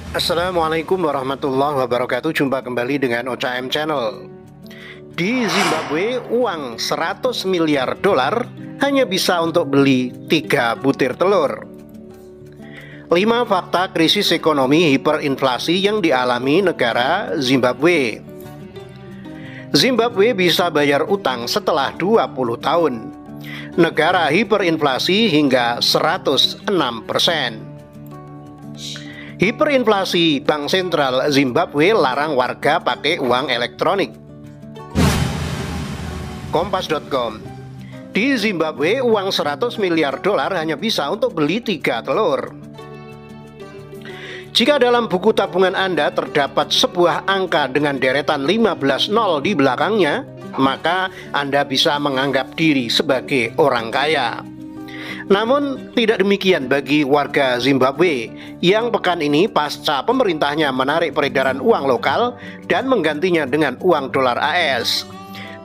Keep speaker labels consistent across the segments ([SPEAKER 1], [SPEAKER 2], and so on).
[SPEAKER 1] Assalamualaikum warahmatullahi wabarakatuh. Jumpa kembali dengan OCM Channel. Di Zimbabwe, uang 100 miliar dolar hanya bisa untuk beli 3 butir telur. 5 fakta krisis ekonomi hiperinflasi yang dialami negara Zimbabwe. Zimbabwe bisa bayar utang setelah 20 tahun. Negara hiperinflasi hingga 106%. Hiperinflasi, Bank Sentral Zimbabwe larang warga pakai uang elektronik. Kompas.com. Di Zimbabwe, uang 100 miliar dolar hanya bisa untuk beli 3 telur. Jika dalam buku tabungan Anda terdapat sebuah angka dengan deretan 15 nol di belakangnya, maka Anda bisa menganggap diri sebagai orang kaya. Namun tidak demikian bagi warga Zimbabwe yang pekan ini pasca pemerintahnya menarik peredaran uang lokal dan menggantinya dengan uang dolar AS.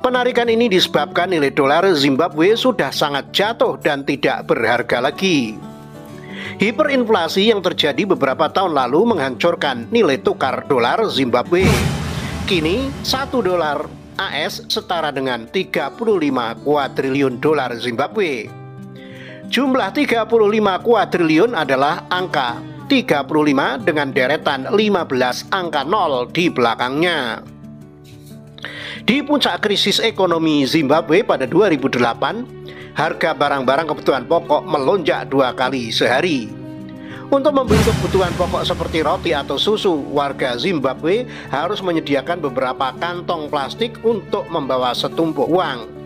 [SPEAKER 1] Penarikan ini disebabkan nilai dolar Zimbabwe sudah sangat jatuh dan tidak berharga lagi. Hiperinflasi yang terjadi beberapa tahun lalu menghancurkan nilai tukar dolar Zimbabwe. Kini 1 dolar AS setara dengan 35 kuadriliun dolar Zimbabwe. Jumlah 35 kuadriliun adalah angka 35 dengan deretan 15 angka 0 di belakangnya. Di puncak krisis ekonomi Zimbabwe pada 2008, harga barang-barang kebutuhan pokok melonjak 2 kali sehari. Untuk membeli kebutuhan pokok seperti roti atau susu, warga Zimbabwe harus menyediakan beberapa kantong plastik untuk membawa setumpuk uang.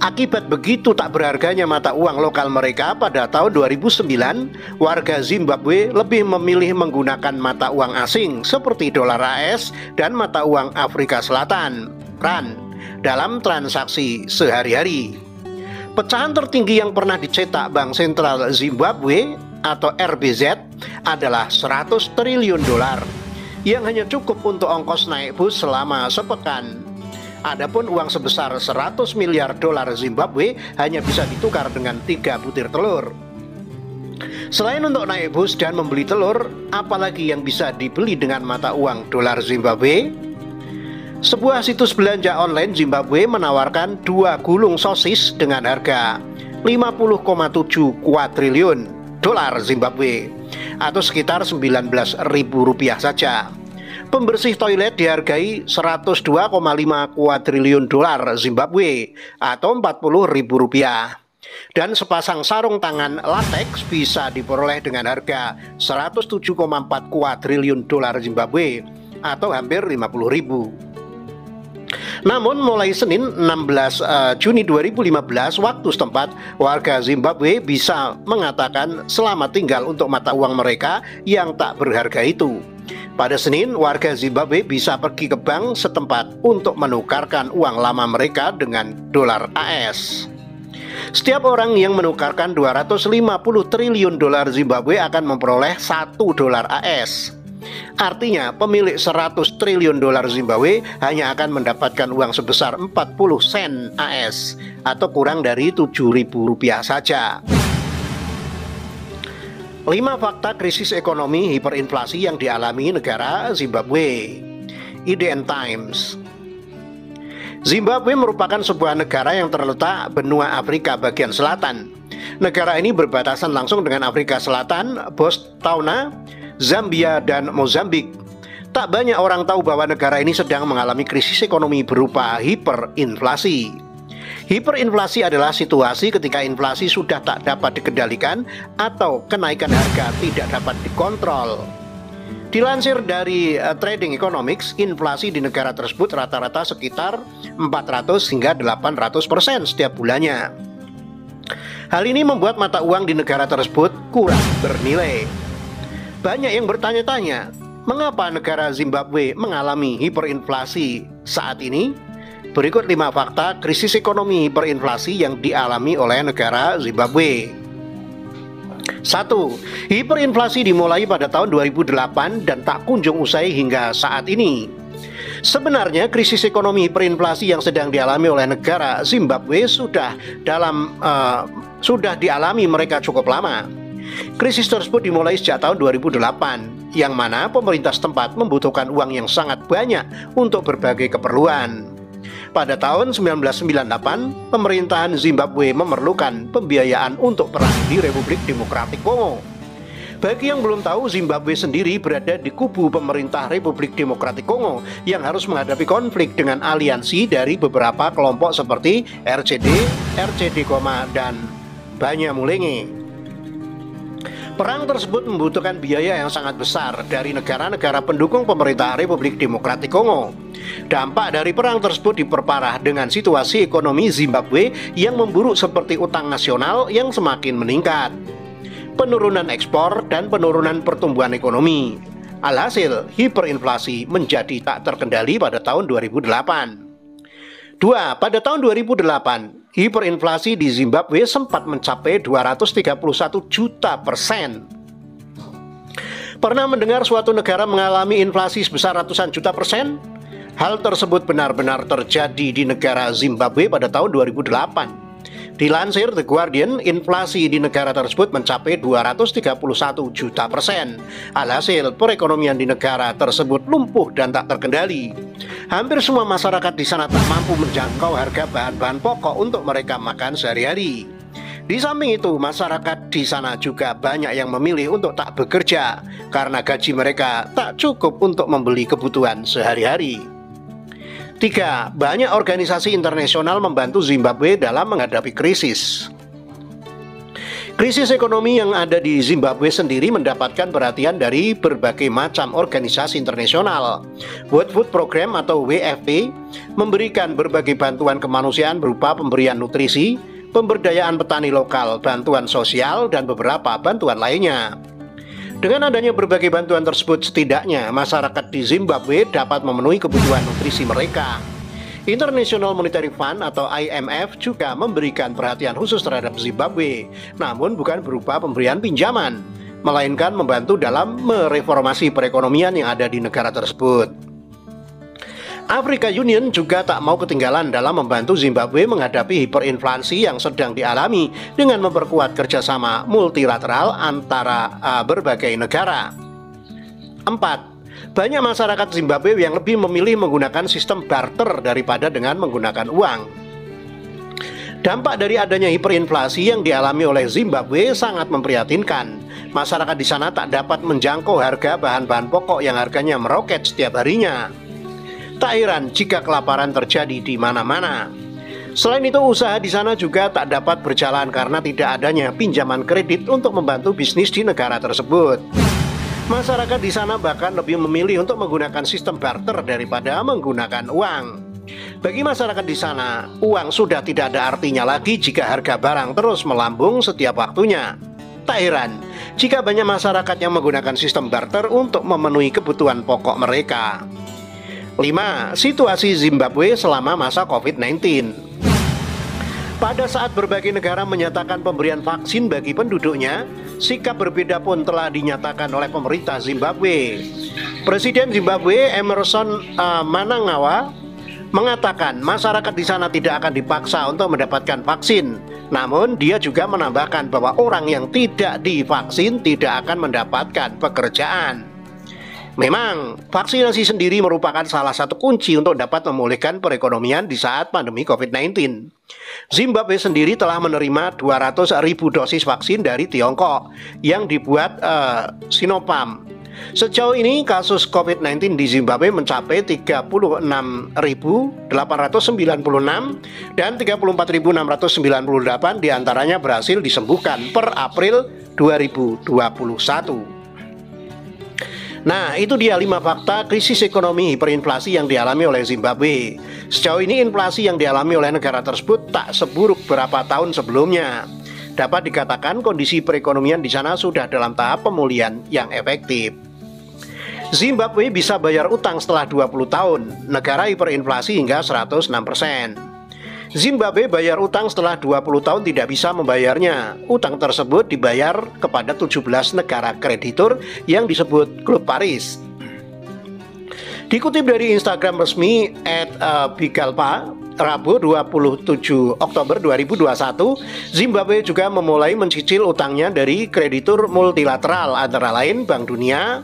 [SPEAKER 1] Akibat begitu tak berharganya mata uang lokal mereka pada tahun 2009, warga Zimbabwe lebih memilih menggunakan mata uang asing seperti dolar AS dan mata uang Afrika Selatan, RAN, dalam transaksi sehari-hari. Pecahan tertinggi yang pernah dicetak Bank Sentral Zimbabwe atau RBZ adalah 100 triliun dolar yang hanya cukup untuk ongkos naik bus selama sepekan. Adapun uang sebesar 100 miliar dolar Zimbabwe hanya bisa ditukar dengan 3 butir telur. Selain untuk naik bus dan membeli telur, apalagi yang bisa dibeli dengan mata uang dolar Zimbabwe? Sebuah situs belanja online Zimbabwe menawarkan 2 gulung sosis dengan harga 50,7 kuadriliun dolar Zimbabwe atau sekitar Rp19.000 saja. Pembersih toilet dihargai 102,5 kuadriliun dolar Zimbabwe atau Rp40.000. Dan sepasang sarung tangan latex bisa diperoleh dengan harga 107,4 kuadriliun dolar Zimbabwe atau hampir Rp50.000. Namun mulai Senin 16 Juni 2015 waktu setempat, warga Zimbabwe bisa mengatakan selamat tinggal untuk mata uang mereka yang tak berharga itu. Pada Senin, warga Zimbabwe bisa pergi ke bank setempat untuk menukarkan uang lama mereka dengan dolar AS. Setiap orang yang menukarkan 250 triliun dolar Zimbabwe akan memperoleh 1 dolar AS. Artinya, pemilik 100 triliun dolar Zimbabwe hanya akan mendapatkan uang sebesar 40 sen AS atau kurang dari Rp7.000 saja. 5 fakta krisis ekonomi hiperinflasi yang dialami negara Zimbabwe. IDN Times. Zimbabwe merupakan sebuah negara yang terletak benua Afrika bagian selatan. Negara ini berbatasan langsung dengan Afrika Selatan, Botswana, Zambia, dan Mozambik. Tak banyak orang tahu bahwa negara ini sedang mengalami krisis ekonomi berupa hiperinflasi. Hiperinflasi adalah situasi ketika inflasi sudah tak dapat dikendalikan atau kenaikan harga tidak dapat dikontrol. Dilansir dari Trading Economics, inflasi di negara tersebut rata-rata sekitar 400 hingga 800% setiap bulannya. Hal ini membuat mata uang di negara tersebut kurang bernilai. Banyak yang bertanya-tanya, mengapa negara Zimbabwe mengalami hiperinflasi saat ini? Berikut 5 fakta krisis ekonomi hiperinflasi yang dialami oleh negara Zimbabwe. 1. Hiperinflasi dimulai pada tahun 2008 dan tak kunjung usai hingga saat ini. Sebenarnya krisis ekonomi hiperinflasi yang sedang dialami oleh negara Zimbabwe sudah dialami mereka cukup lama. Krisis tersebut dimulai sejak tahun 2008, yang mana pemerintah setempat membutuhkan uang yang sangat banyak untuk berbagai keperluan. Pada tahun 1998, pemerintahan Zimbabwe memerlukan pembiayaan untuk perang di Republik Demokratik Kongo. Bagi yang belum tahu, Zimbabwe sendiri berada di kubu pemerintah Republik Demokratik Kongo yang harus menghadapi konflik dengan aliansi dari beberapa kelompok seperti RCD, RCD, dan Banyamulenge. Perang tersebut membutuhkan biaya yang sangat besar dari negara-negara pendukung pemerintah Republik Demokratik Kongo. Dampak dari perang tersebut diperparah dengan situasi ekonomi Zimbabwe yang memburuk seperti utang nasional yang semakin meningkat, penurunan ekspor, dan penurunan pertumbuhan ekonomi. Alhasil, hiperinflasi menjadi tak terkendali pada tahun 2008. Pada tahun 2008, hiperinflasi di Zimbabwe sempat mencapai 231 juta %. Pernah mendengar suatu negara mengalami inflasi sebesar ratusan juta %? Hal tersebut benar-benar terjadi di negara Zimbabwe pada tahun 2008. Dilansir The Guardian, inflasi di negara tersebut mencapai 231 juta %. Alhasil, perekonomian di negara tersebut lumpuh dan tak terkendali. Hampir semua masyarakat di sana tak mampu menjangkau harga bahan-bahan pokok untuk mereka makan sehari-hari. Di samping itu, masyarakat di sana juga banyak yang memilih untuk tak bekerja karena gaji mereka tak cukup untuk membeli kebutuhan sehari-hari. 3. Banyak organisasi internasional membantu Zimbabwe dalam menghadapi krisis. Krisis ekonomi yang ada di Zimbabwe sendiri mendapatkan perhatian dari berbagai macam organisasi internasional. World Food Program atau WFP memberikan berbagai bantuan kemanusiaan berupa pemberian nutrisi, pemberdayaan petani lokal, bantuan sosial, dan beberapa bantuan lainnya. Dengan adanya berbagai bantuan tersebut, setidaknya masyarakat di Zimbabwe dapat memenuhi kebutuhan nutrisi mereka. International Monetary Fund atau IMF juga memberikan perhatian khusus terhadap Zimbabwe, namun bukan berupa pemberian pinjaman, melainkan membantu dalam mereformasi perekonomian yang ada di negara tersebut. Afrika Union juga tak mau ketinggalan dalam membantu Zimbabwe menghadapi hiperinflasi yang sedang dialami dengan memperkuat kerjasama multilateral antara berbagai negara. 4. Banyak masyarakat Zimbabwe yang lebih memilih menggunakan sistem barter daripada dengan menggunakan uang. Dampak dari adanya hiperinflasi yang dialami oleh Zimbabwe sangat memprihatinkan. Masyarakat di sana tak dapat menjangkau harga bahan-bahan pokok yang harganya meroket setiap harinya. Tak heran jika kelaparan terjadi di mana-mana. Selain itu, usaha di sana juga tak dapat berjalan karena tidak adanya pinjaman kredit untuk membantu bisnis di negara tersebut. Masyarakat di sana bahkan lebih memilih untuk menggunakan sistem barter daripada menggunakan uang. Bagi masyarakat di sana, uang sudah tidak ada artinya lagi jika harga barang terus melambung setiap waktunya. Tak heran jika banyak masyarakat yang menggunakan sistem barter untuk memenuhi kebutuhan pokok mereka. 5. Situasi Zimbabwe selama masa COVID-19. Pada saat berbagai negara menyatakan pemberian vaksin bagi penduduknya, sikap berbeda pun telah dinyatakan oleh pemerintah Zimbabwe. Presiden Zimbabwe Emmerson Mnangagwa mengatakan masyarakat di sana tidak akan dipaksa untuk mendapatkan vaksin. Namun dia juga menambahkan bahwa orang yang tidak divaksin tidak akan mendapatkan pekerjaan. Memang, vaksinasi sendiri merupakan salah satu kunci untuk dapat memulihkan perekonomian di saat pandemi COVID-19. Zimbabwe sendiri telah menerima 200.000 dosis vaksin dari Tiongkok yang dibuat Sinopharm. Sejauh ini, kasus COVID-19 di Zimbabwe mencapai 36.896 dan 34.698 diantaranya berhasil disembuhkan per April 2021. Nah, itu dia 5 fakta krisis ekonomi hiperinflasi yang dialami oleh Zimbabwe. Sejauh ini inflasi yang dialami oleh negara tersebut tak seburuk beberapa tahun sebelumnya. Dapat dikatakan kondisi perekonomian di sana sudah dalam tahap pemulihan yang efektif. Zimbabwe bisa bayar utang setelah 20 tahun, negara hiperinflasi hingga 106%. Zimbabwe bayar utang setelah 20 tahun tidak bisa membayarnya. Utang tersebut dibayar kepada 17 negara kreditur yang disebut Klub Paris. Dikutip dari Instagram resmi @bigalpa, Rabu 27 Oktober 2021, Zimbabwe juga memulai mencicil utangnya dari kreditur multilateral antara lain Bank Dunia,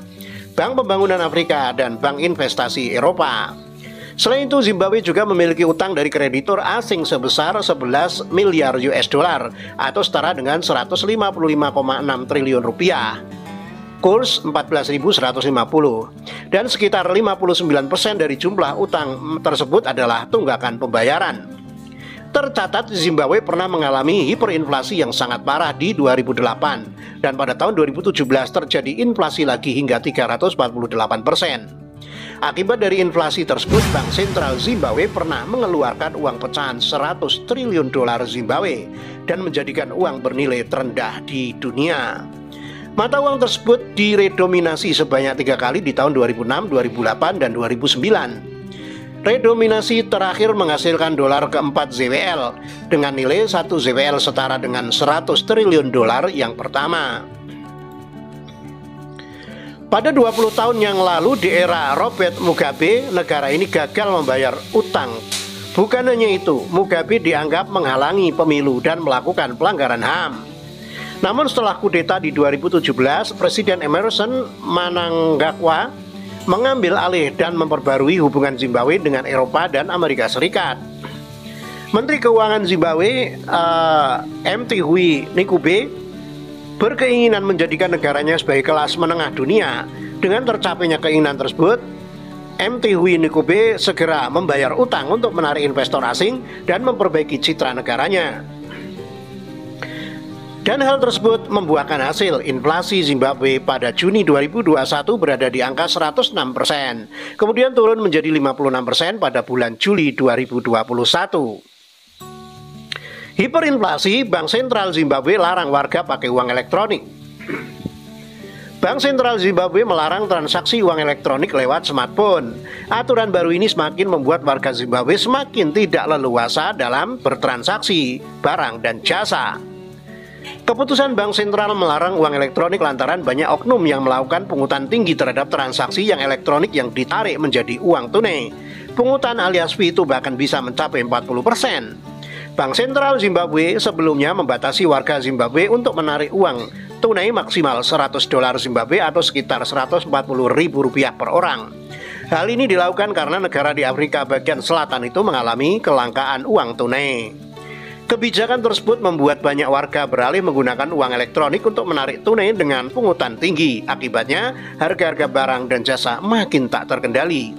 [SPEAKER 1] Bank Pembangunan Afrika, dan Bank Investasi Eropa. Selain itu, Zimbabwe juga memiliki utang dari kreditur asing sebesar 11 miliar US dollar atau setara dengan 155,6 triliun rupiah. Kurs 14.150, dan sekitar 59% dari jumlah utang tersebut adalah tunggakan pembayaran. Tercatat Zimbabwe pernah mengalami hiperinflasi yang sangat parah di 2008, dan pada tahun 2017 terjadi inflasi lagi hingga 348%. Akibat dari inflasi tersebut, Bank Sentral Zimbabwe pernah mengeluarkan uang pecahan 100 triliun dolar Zimbabwe dan menjadikan uang bernilai terendah di dunia. Mata uang tersebut diredominasi sebanyak 3 kali di tahun 2006, 2008, dan 2009. Redominasi terakhir menghasilkan dolar keempat ZWL dengan nilai 1 ZWL setara dengan 100 triliun dolar yang pertama. Pada 20 tahun yang lalu di era Robert Mugabe, negara ini gagal membayar utang. Bukan hanya itu, Mugabe dianggap menghalangi pemilu dan melakukan pelanggaran HAM. Namun setelah kudeta di 2017, Presiden Emmerson Mnangagwa mengambil alih dan memperbarui hubungan Zimbabwe dengan Eropa dan Amerika Serikat. Menteri Keuangan Zimbabwe, Mthuli Ncube, berkeinginan menjadikan negaranya sebagai kelas menengah dunia. Dengan tercapainya keinginan tersebut, Mthuli Ncube segera membayar utang untuk menarik investor asing dan memperbaiki citra negaranya. Dan hal tersebut membuahkan hasil. Inflasi Zimbabwe pada Juni 2021 berada di angka 106%, kemudian turun menjadi 56% pada bulan Juli 2021. Hiperinflasi, Bank Sentral Zimbabwe larang warga pakai uang elektronik. Bank Sentral Zimbabwe melarang transaksi uang elektronik lewat smartphone. Aturan baru ini semakin membuat warga Zimbabwe semakin tidak leluasa dalam bertransaksi barang dan jasa. Keputusan Bank Sentral melarang uang elektronik lantaran banyak oknum yang melakukan pungutan tinggi terhadap transaksi yang elektronik yang ditarik menjadi uang tunai. Pungutan alias fee itu bahkan bisa mencapai 40%. Bank Sentral Zimbabwe sebelumnya membatasi warga Zimbabwe untuk menarik uang tunai maksimal 100 dolar Zimbabwe atau sekitar 140 ribu rupiah per orang. Hal ini dilakukan karena negara di Afrika bagian selatan itu mengalami kelangkaan uang tunai. Kebijakan tersebut membuat banyak warga beralih menggunakan uang elektronik untuk menarik tunai dengan pungutan tinggi. Akibatnya, harga-harga barang dan jasa makin tak terkendali.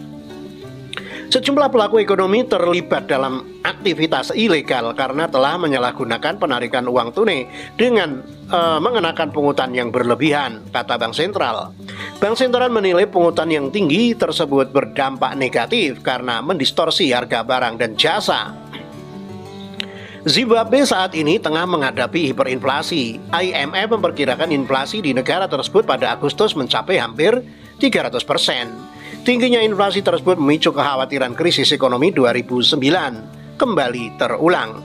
[SPEAKER 1] Sejumlah pelaku ekonomi terlibat dalam aktivitas ilegal karena telah menyalahgunakan penarikan uang tunai dengan mengenakan pungutan yang berlebihan, kata Bank Sentral. Bank Sentral menilai pungutan yang tinggi tersebut berdampak negatif karena mendistorsi harga barang dan jasa. Zimbabwe saat ini tengah menghadapi hiperinflasi. IMF memperkirakan inflasi di negara tersebut pada Agustus mencapai hampir 300%. Tingginya inflasi tersebut memicu kekhawatiran krisis ekonomi 2009 kembali terulang.